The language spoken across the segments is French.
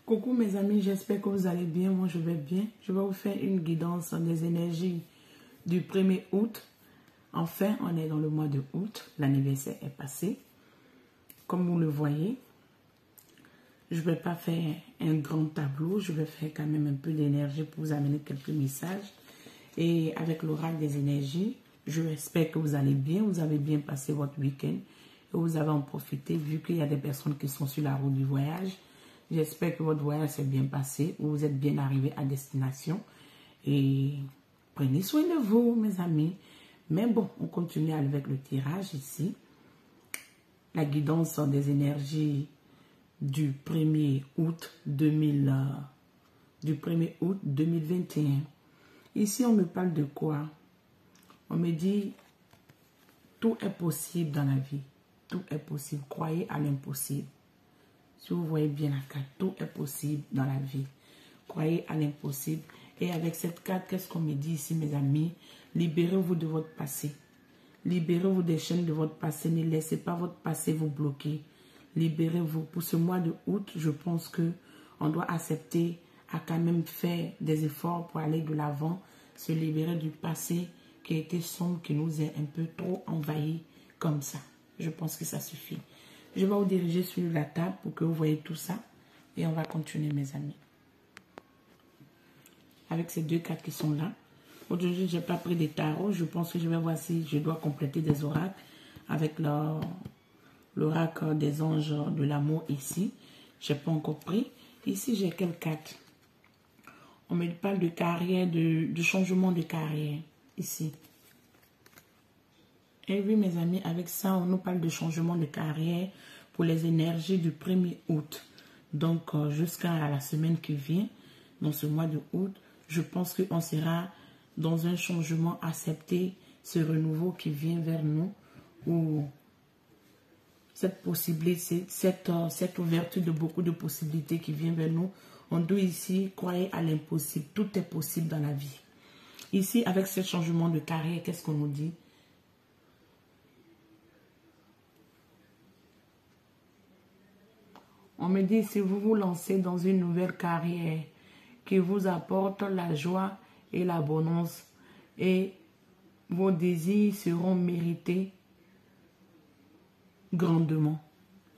Coucou mes amis, j'espère que vous allez bien. Moi je vais bien. Je vais vous faire une guidance des énergies du 1er août. Enfin, on est dans le mois de août. L'anniversaire est passé. Comme vous le voyez, je ne vais pas faire un grand tableau. Je vais faire quand même un peu d'énergie pour vous amener quelques messages. Et avec l'oracle des énergies, je espère que vous allez bien. Vous avez bien passé votre week-end. Et vous avez en profité vu qu'il y a des personnes qui sont sur la route du voyage. J'espère que votre voyage s'est bien passé, ou vous êtes bien arrivé à destination. Et prenez soin de vous, mes amis. Mais bon, on continue avec le tirage ici. La guidance des énergies du 1er août 2021. Ici, on me parle de quoi? On me dit, tout est possible dans la vie. Tout est possible. Croyez à l'impossible. Si vous voyez bien la carte, tout est possible dans la vie. Croyez à l'impossible. Et avec cette carte, qu'est-ce qu'on me dit ici, mes amis? Libérez-vous de votre passé. Libérez-vous des chaînes de votre passé. Ne laissez pas votre passé vous bloquer. Libérez-vous. Pour ce mois de août, je pense que on doit accepter à quand même faire des efforts pour aller de l'avant, se libérer du passé qui a été sombre, qui nous a un peu trop envahi comme ça. Je pense que ça suffit. Je vais vous diriger sur la table pour que vous voyez tout ça. Et on va continuer, mes amis. Avec ces deux cartes qui sont là. Aujourd'hui, je n'ai pas pris des tarots. Je pense que je vais voir si je dois compléter des oracles avec l'oracle des anges de l'amour ici. Je n'ai pas encore pris. Ici, j'ai quelle carte? On me parle de carrière, de changement de carrière. Ici. Et oui, mes amis, avec ça, on nous parle de changement de carrière pour les énergies du 1er août. Donc, jusqu'à la semaine qui vient, dans ce mois de août, je pense qu'on sera dans un changement accepté, ce renouveau qui vient vers nous, ou cette possibilité, cette ouverture de beaucoup de possibilités qui vient vers nous. On doit ici croire à l'impossible. Tout est possible dans la vie. Ici, avec ce changement de carrière, qu'est-ce qu'on nous dit? On me dit, si vous vous lancez dans une nouvelle carrière qui vous apporte la joie et l'abondance, et vos désirs seront mérités grandement.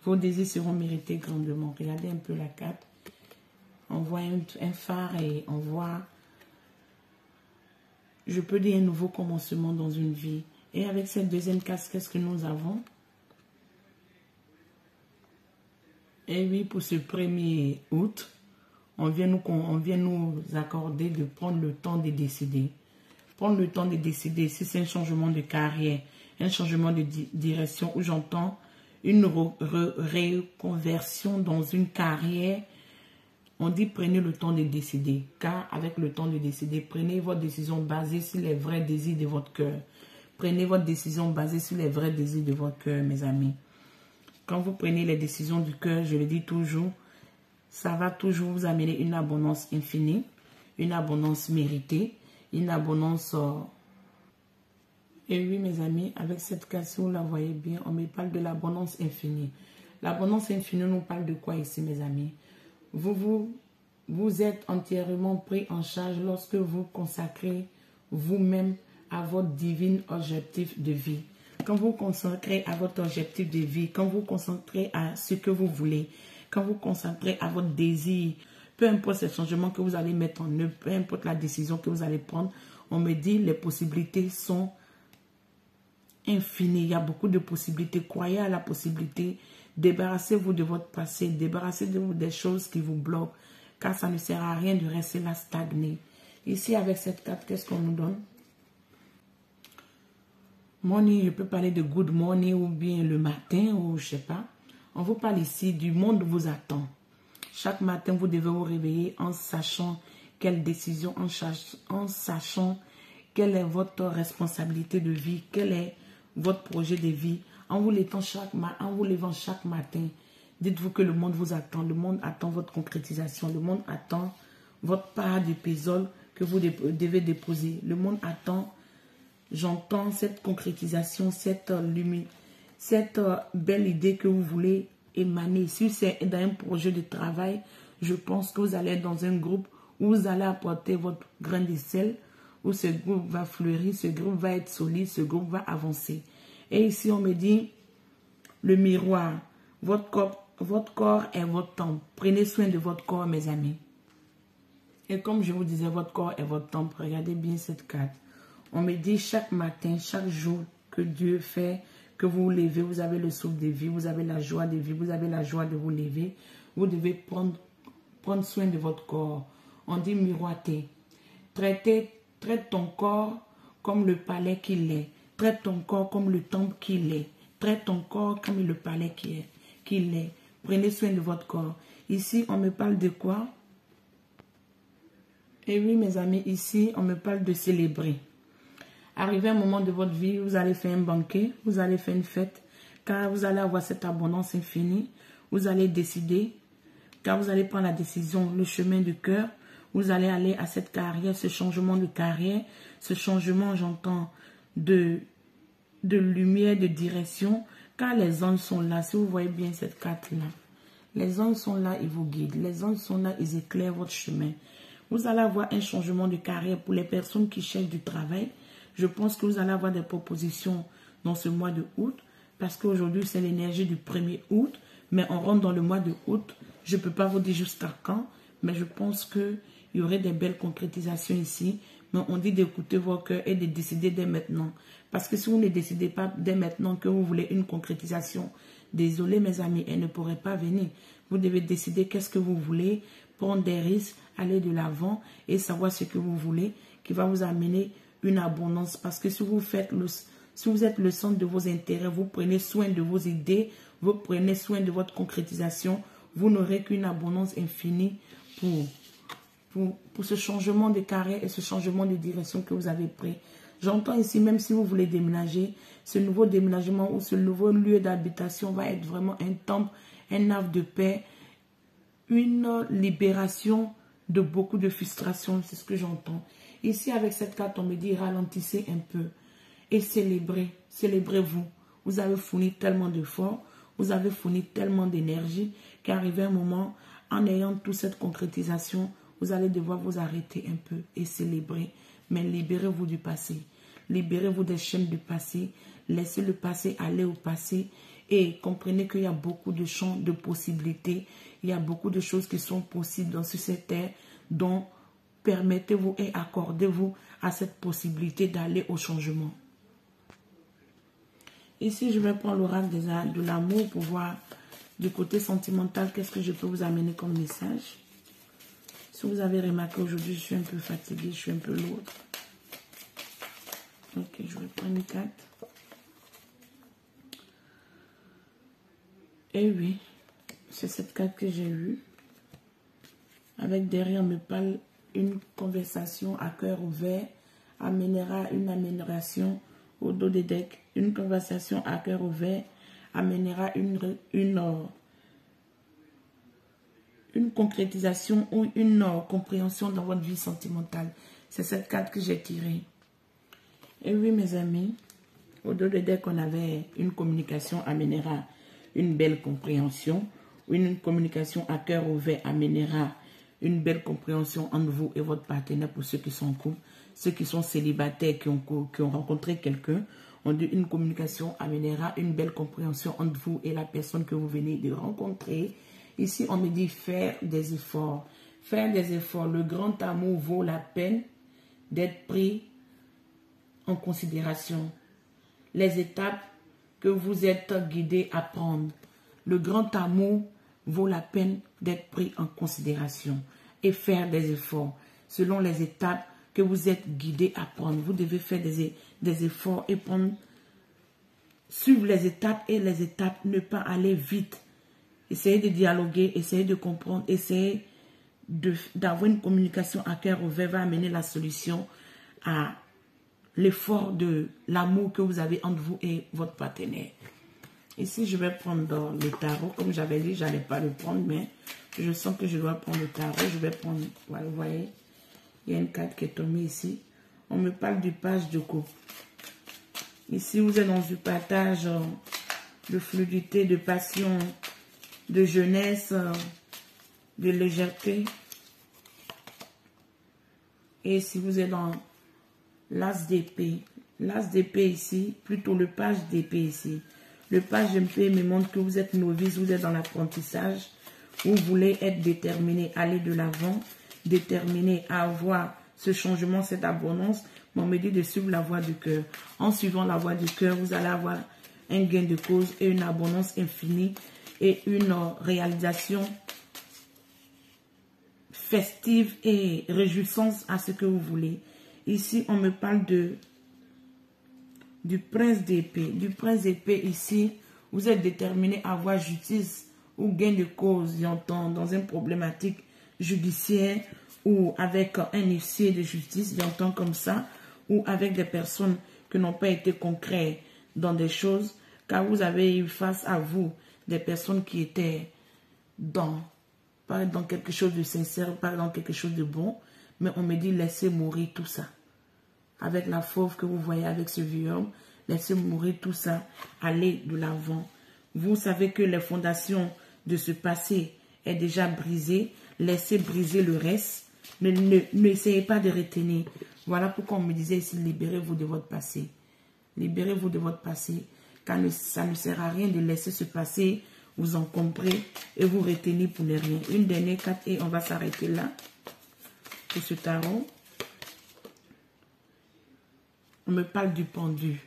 Vos désirs seront mérités grandement. Regardez un peu la carte. On voit un phare et on voit, je peux dire, un nouveau commencement dans une vie. Et avec cette deuxième carte, qu'est-ce que nous avons? Et oui, pour ce 1er août, on vient nous accorder de prendre le temps de décider. Prendre le temps de décider si c'est un changement de carrière, un changement de direction où j'entends une reconversion dans une carrière. On dit prenez le temps de décider. Car avec le temps de décider, prenez votre décision basée sur les vrais désirs de votre cœur. Prenez votre décision basée sur les vrais désirs de votre cœur, mes amis. Quand vous prenez les décisions du cœur, je le dis toujours, ça va toujours vous amener une abondance infinie, une abondance méritée, une abondance... Et oui, mes amis, avec cette carte, si vous la voyez bien, on me parle de l'abondance infinie. L'abondance infinie nous parle de quoi ici, mes amis? Vous êtes entièrement pris en charge lorsque vous consacrez vous-même à votre divin objectif de vie. Quand vous concentrez à votre objectif de vie, quand vous concentrez à ce que vous voulez, quand vous concentrez à votre désir, peu importe ces changements que vous allez mettre en œuvre, peu importe la décision que vous allez prendre, on me dit les possibilités sont infinies. Il y a beaucoup de possibilités. Croyez à la possibilité. Débarrassez-vous de votre passé. Débarrassez-vous des choses qui vous bloquent. Car ça ne sert à rien de rester là stagné. Ici, avec cette carte, qu'est-ce qu'on nous donne? Morning, je peux parler de good morning ou bien le matin ou je sais pas. On vous parle ici du monde vous attend. Chaque matin, vous devez vous réveiller en sachant quelle décision, en sachant quelle est votre responsabilité de vie, quel est votre projet de vie. En vous levant chaque matin, dites-vous que le monde vous attend. Le monde attend votre concrétisation. Le monde attend votre part du pésol que vous devez déposer. Le monde attend... J'entends cette concrétisation, cette belle idée que vous voulez émaner. Si c'est dans un projet de travail, Je pense que vous allez être dans un groupe où vous allez apporter votre grain de sel, où ce groupe va fleurir, ce groupe va être solide, ce groupe va avancer. Et ici, on me dit, le miroir, votre corps est votre temple. Prenez soin de votre corps, mes amis. Et comme je vous disais, votre corps est votre temple. Regardez bien cette carte. On me dit chaque matin, chaque jour que Dieu fait, que vous vous levez, vous avez le souffle de vie, vous avez la joie de vie, vous avez la joie de vous lever. Vous devez prendre soin de votre corps. On dit miroiter. Traite ton corps comme le palais qu'il est. Traite ton corps comme le temple qu'il est. Traite ton corps comme le palais qu'il est. Prenez soin de votre corps. Ici, on me parle de quoi? Et oui, mes amis, ici, on me parle de célébrer. Arrivé un moment de votre vie, vous allez faire un banquet, vous allez faire une fête, car vous allez avoir cette abondance infinie. Vous allez décider, car vous allez prendre la décision, le chemin du cœur. Vous allez aller à cette carrière, ce changement de carrière, ce changement, j'entends, de lumière, de direction, car les anges sont là. Si vous voyez bien cette carte-là, les anges sont là, ils vous guident. Les anges sont là, ils éclairent votre chemin. Vous allez avoir un changement de carrière pour les personnes qui cherchent du travail. Je pense que vous allez avoir des propositions dans ce mois de août, parce qu'aujourd'hui, c'est l'énergie du 1er août, mais on rentre dans le mois de août. Je ne peux pas vous dire jusqu'à quand, mais je pense qu'il y aurait des belles concrétisations ici. Mais on dit d'écouter vos cœurs et de décider dès maintenant. Parce que si vous ne décidez pas dès maintenant que vous voulez une concrétisation, désolé mes amis, elle ne pourrait pas venir. Vous devez décider qu'est-ce que vous voulez, prendre des risques, aller de l'avant et savoir ce que vous voulez, qui va vous amener une abondance. Parce que si vous êtes le centre de vos intérêts, vous prenez soin de vos idées, vous prenez soin de votre concrétisation, vous n'aurez qu'une abondance infinie pour ce changement de carrière et ce changement de direction que vous avez pris. J'entends ici, même si vous voulez déménager, ce nouveau déménagement ou ce nouveau lieu d'habitation va être vraiment un temple, un havre de paix, une libération de beaucoup de frustration, c'est ce que j'entends. Ici, avec cette carte, on me dit ralentissez un peu et célébrez, célébrez-vous. Vous avez fourni tellement d'efforts, vous avez fourni tellement d'énergie qu'arrivé un moment, en ayant toute cette concrétisation, vous allez devoir vous arrêter un peu et célébrer. Mais libérez-vous du passé. Libérez-vous des chaînes du passé. Laissez le passé aller au passé. Et comprenez qu'il y a beaucoup de champs de possibilités. Il y a beaucoup de choses qui sont possibles dans cette terre. Donc, permettez-vous et accordez-vous à cette possibilité d'aller au changement. Ici, je vais prendre l'oracle de l'amour pour voir du côté sentimental qu'est-ce que je peux vous amener comme message. Si vous avez remarqué aujourd'hui, je suis un peu fatiguée, je suis un peu lourde. Ok, je vais prendre une carte. Et oui, c'est cette carte que j'ai eue. Avec derrière, on me parle une conversation à cœur ouvert amènera une amélioration au dos des decks. Une conversation à cœur ouvert amènera une concrétisation ou une compréhension dans votre vie sentimentale. C'est cette carte que j'ai tirée. Et oui, mes amis, au dos de deck, on avait une communication amènera une belle compréhension. Une communication à cœur ouvert amènera une belle compréhension entre vous et votre partenaire pour ceux qui sont en couple. Ceux qui sont célibataires, qui ont rencontré quelqu'un, on dit une communication amènera une belle compréhension entre vous et la personne que vous venez de rencontrer. Ici, on me dit faire des efforts. Faire des efforts. Le grand amour vaut la peine d'être pris en considération. Les étapes que vous êtes guidés à prendre. Le grand amour vaut la peine d'être pris en considération et faire des efforts selon les étapes que vous êtes guidés à prendre. Vous devez faire des efforts et suivre les étapes et les étapes, ne pas aller vite. Essayez de dialoguer, essayez de comprendre, essayez d'avoir une communication à cœur ouvert va amener la solution à l'effort de l'amour que vous avez entre vous et votre partenaire. Ici, je vais prendre le tarot. Comme j'avais dit, je n'allais pas le prendre, mais je sens que je dois prendre le tarot. Je vais prendre, voilà, vous voyez, il y a une carte qui est tombée ici. On me parle du page de coupe. Ici, vous êtes dans du partage de fluidité, de passion, de jeunesse. de légèreté. Et si vous êtes dans l'as d'épée ici, plutôt le page d'épée ici. Le page d'épée me montre que vous êtes novice, vous êtes dans l'apprentissage. Vous voulez être déterminé, aller de l'avant, déterminé à avoir ce changement, cette abondance. Mais on me dit de suivre la voie du cœur. En suivant la voie du cœur, vous allez avoir un gain de cause et une abondance infinie et une réalisation festive et réjouissance à ce que vous voulez. Ici, on me parle du prince d'épée. Du prince d'épée ici, vous êtes déterminé à avoir justice ou gain de cause, j'entends, dans une problématique judiciaire ou avec un huissier de justice, j'entends comme ça, ou avec des personnes qui n'ont pas été concrètes dans des choses, car vous avez eu face à vous des personnes qui étaient pas dans quelque chose de sincère, pas dans quelque chose de bon, mais on me dit laissez mourir tout ça. Avec la fauve que vous voyez avec ce vieux homme, laissez mourir tout ça, allez de l'avant. Vous savez que les fondations de ce passé est déjà brisées, laissez briser le reste, mais n'essayez pas de retenir. Voilà pourquoi on me disait ici, libérez-vous de votre passé. Libérez-vous de votre passé, car ça ne sert à rien de laisser ce passé vous encombrer et vous retenir pour ne rien. Une dernière carte et on va s'arrêter là pour ce tarot. On me parle du pendu.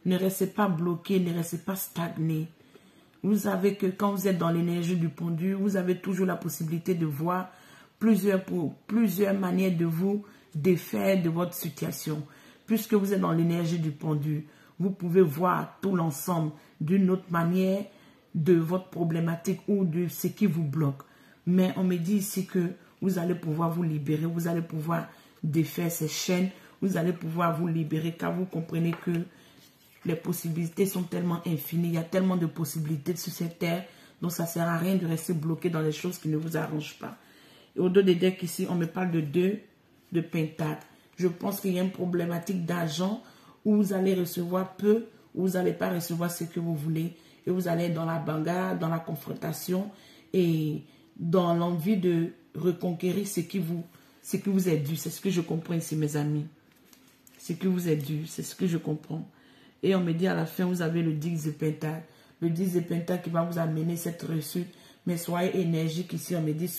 Ne restez pas bloqué, ne restez pas stagné. Vous savez que quand vous êtes dans l'énergie du pendu, vous avez toujours la possibilité de voir plusieurs manières de vous défaire de votre situation. Puisque vous êtes dans l'énergie du pendu, vous pouvez voir tout l'ensemble d'une autre manière de votre problématique ou de ce qui vous bloque. Mais on me dit ici que vous allez pouvoir vous libérer, vous allez pouvoir défaire ces chaînes, vous allez pouvoir vous libérer car vous comprenez que les possibilités sont tellement infinies, il y a tellement de possibilités sur cette terre, donc ça ne sert à rien de rester bloqué dans les choses qui ne vous arrangent pas. Et au dos des decks ici, on me parle de 2 de pentacles. Je pense qu'il y a une problématique d'argent où vous allez recevoir peu, où vous n'allez pas recevoir ce que vous voulez. Et vous allez être dans la bagarre, dans la confrontation et dans l'envie de reconquérir ce qui vous est dû. C'est ce que je comprends ici, mes amis. Ce qui vous est dû, c'est ce que je comprends. Et on me dit à la fin, vous avez le 10 de pentacles. Le 10 de pentacles qui va vous amener cette réussite. Mais soyez énergique ici, on me dit,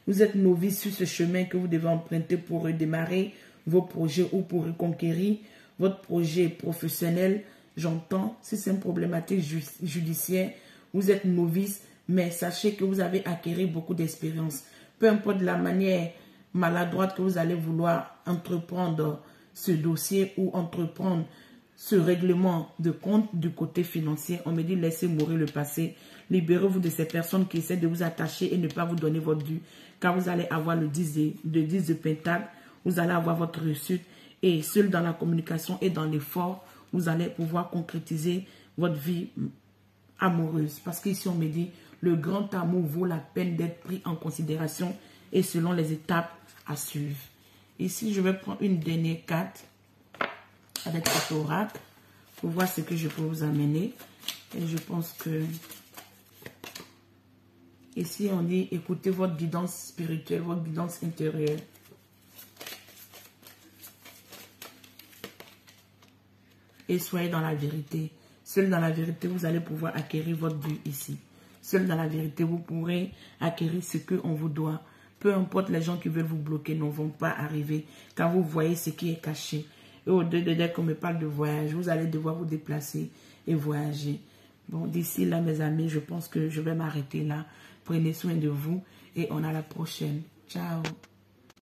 vous êtes novice sur ce chemin que vous devez emprunter pour redémarrer vos projets ou pour reconquérir votre projet professionnel. J'entends, si c'est une problématique judiciaire, vous êtes novice, mais sachez que vous avez acquis beaucoup d'expérience. Peu importe la manière maladroite que vous allez vouloir entreprendre ce dossier ou entreprendre ce règlement de compte du côté financier, on me dit laissez mourir le passé. Libérez-vous de ces personnes qui essaient de vous attacher et ne pas vous donner votre dû. Car vous allez avoir le 10 de pentacles, vous allez avoir votre réussite. Et seul dans la communication et dans l'effort, vous allez pouvoir concrétiser votre vie amoureuse. Parce qu'ici, on me dit, le grand amour vaut la peine d'être pris en considération et selon les étapes à suivre. Ici, je vais prendre une dernière carte avec cet oracle pour voir ce que je peux vous amener. Et je pense que ici, on dit, écoutez votre guidance spirituelle, votre guidance intérieure. Et soyez dans la vérité. Seul dans la vérité, vous allez pouvoir acquérir votre but ici. Seul dans la vérité, vous pourrez acquérir ce qu'on vous doit. Peu importe les gens qui veulent vous bloquer ne vont pas arriver. Car vous voyez ce qui est caché. Et au-delà dès qu'on me parle de voyage, vous allez devoir vous déplacer et voyager. Bon, d'ici là, mes amis, je pense que je vais m'arrêter là. Prenez soin de vous et on a la prochaine. Ciao.